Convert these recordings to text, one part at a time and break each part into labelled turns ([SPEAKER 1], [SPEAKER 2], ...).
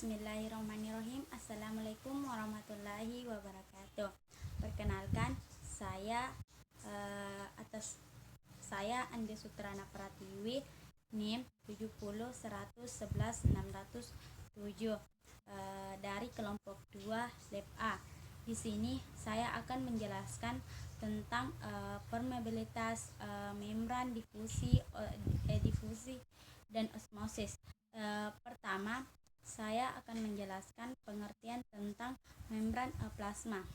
[SPEAKER 1] Bismillahirrahmanirrahim. Assalamualaikum warahmatullahi wabarakatuh. Perkenalkan, saya Andi Sutrana Pratiwi, NIM 70 111 607, dari kelompok 2 Lab A. Di sini saya akan menjelaskan tentang permeabilitas membran, difusi dan osmosis. Pertama, saya akan menjelaskan pengertian tentang membran plasma.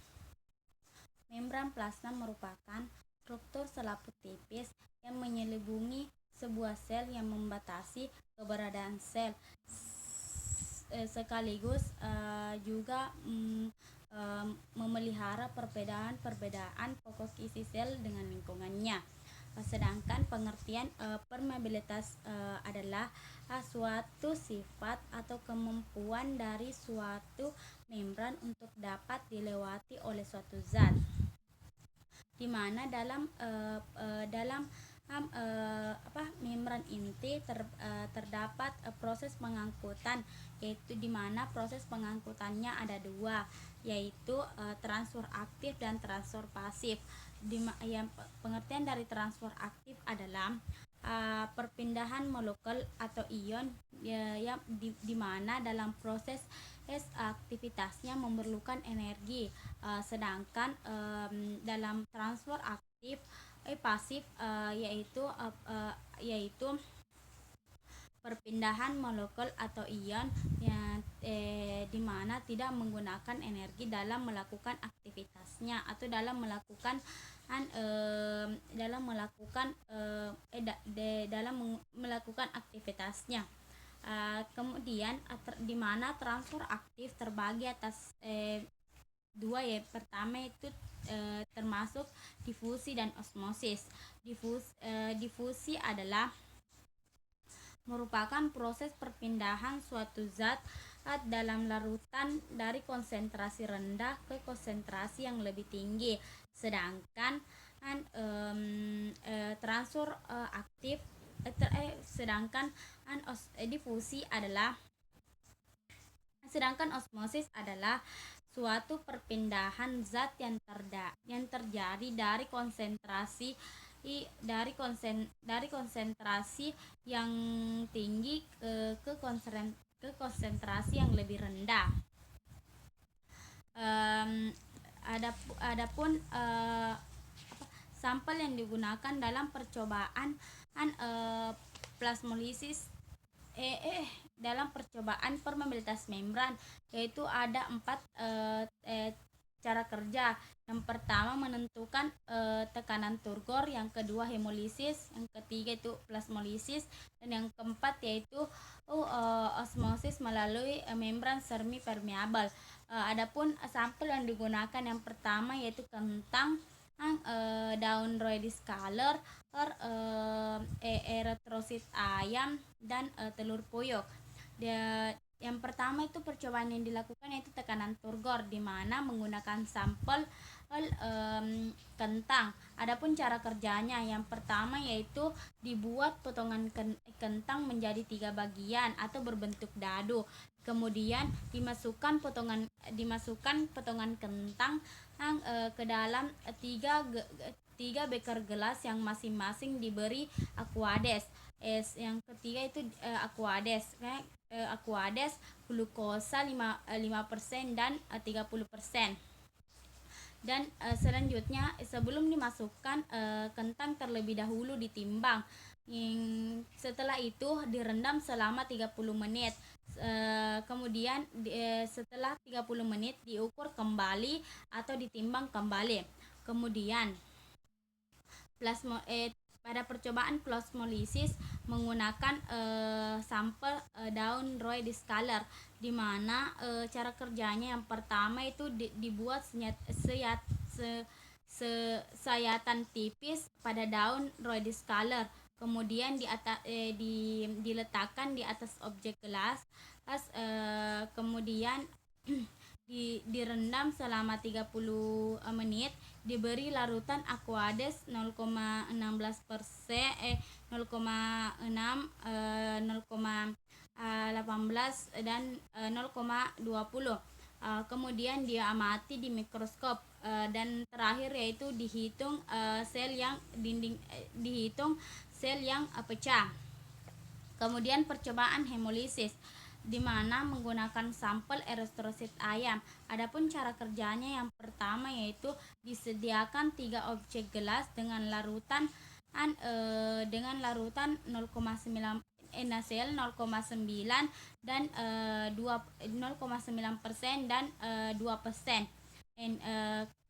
[SPEAKER 1] Membran plasma merupakan struktur selaput tipis yang menyelimuti sebuah sel yang membatasi keberadaan sel, sekaligus juga memelihara perbedaan pokok isi sel dengan lingkungannya. Sedangkan pengertian permeabilitas adalah suatu sifat atau kemampuan dari suatu membran untuk dapat dilewati oleh suatu zat, di mana dalam membran inti terdapat proses pengangkutan, yaitu di mana proses pengangkutannya ada dua, yaitu transfer aktif dan transfer pasif. Yang pengertian dari transfer aktif adalah perpindahan molekul atau ion yang di mana dalam proses aktivitasnya memerlukan energi, sedangkan dalam transfer aktif pasif yaitu perpindahan molekul atau ion yang di mana tidak menggunakan energi dalam melakukan aktivitasnya atau dalam melakukan aktivitasnya. Kemudian di mana transfer aktif terbagi atas dua, ya. Pertama itu termasuk difusi dan osmosis. Difusi adalah merupakan proses perpindahan suatu zat dalam larutan dari konsentrasi rendah ke konsentrasi yang lebih tinggi. Sedangkan osmosis adalah suatu perpindahan zat yang terjadi dari konsentrasi yang tinggi ke konsentrasi yang lebih rendah. Adapun sampel yang digunakan dalam percobaan plasmolisis dalam percobaan permeabilitas membran, yaitu ada 4 cara kerja. Yang pertama menentukan tekanan turgor, yang kedua hemolisis, yang ketiga itu plasmolisis, dan yang keempat yaitu osmosis melalui membran semi permeabel. Adapun sampel yang digunakan yang pertama yaitu kentang, daun Rhodes color, eritrosit ayam, dan telur puyuh. Yang pertama itu percobaan yang dilakukan yaitu tekanan turgor, di mana menggunakan sampel kentang. Adapun cara kerjanya, yang pertama yaitu dibuat potongan kentang menjadi 3 bagian atau berbentuk dadu. Kemudian dimasukkan potongan kentang ke dalam 3 beker gelas yang masing-masing diberi aquades. Yang ketiga itu aquades glukosa 5% dan 30%. Dan selanjutnya sebelum dimasukkan kentang terlebih dahulu ditimbang. Setelah itu direndam selama 30 menit. Kemudian setelah 30 menit diukur kembali atau ditimbang kembali. Kemudian pada percobaan plasmolisis menggunakan sampel daun Rhodes color, di mana cara kerjanya yang pertama itu dibuat sayatan tipis pada daun Rhodes color, kemudian diletakkan di atas objek gelas, kemudian direndam selama 30 menit, diberi larutan aquades 0,16%, 18 dan 0,20. Kemudian dia amati di mikroskop, dan terakhir yaitu dihitung sel yang pecah. Kemudian percobaan hemolisis di mana menggunakan sampel eritrosit ayam. Adapun cara kerjanya yang pertama yaitu disediakan 3 objek gelas dengan larutan 0,9 NaCl 0,9 dan 0,9% dan 2%.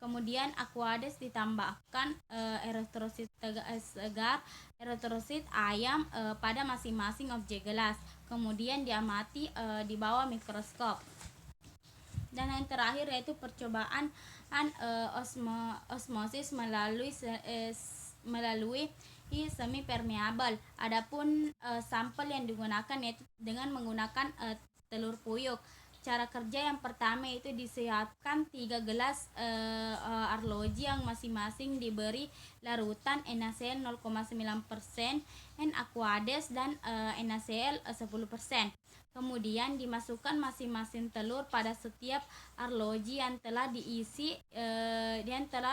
[SPEAKER 1] Kemudian Aquades ditambahkan eritrosit segar, eritrosit ayam pada masing-masing objek gelas. Kemudian diamati di bawah mikroskop. Dan yang terakhir yaitu percobaan osmosis melalui semi permeabel. Adapun sampel yang digunakan yaitu dengan menggunakan telur puyuh. Cara kerja yang pertama itu disiapkan 3 gelas arloji yang masing-masing diberi larutan NaCl 0,9%, Aquades dan NaCl 10%. Kemudian dimasukkan masing-masing telur pada setiap arloji yang telah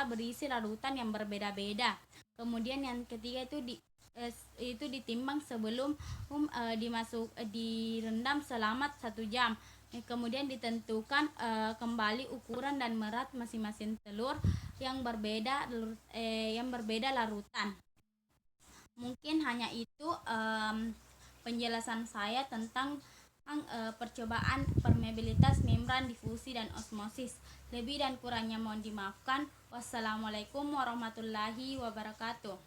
[SPEAKER 1] berisi larutan yang berbeda-beda. Kemudian yang ketiga itu ditimbang sebelum direndam selama 1 jam. Kemudian ditentukan kembali ukuran dan berat masing-masing telur yang berbeda larutan. Mungkin hanya itu penjelasan saya tentang percobaan permeabilitas membran, difusi dan osmosis. Lebih dan kurangnya mohon dimaafkan. Wassalamualaikum warahmatullahi wabarakatuh.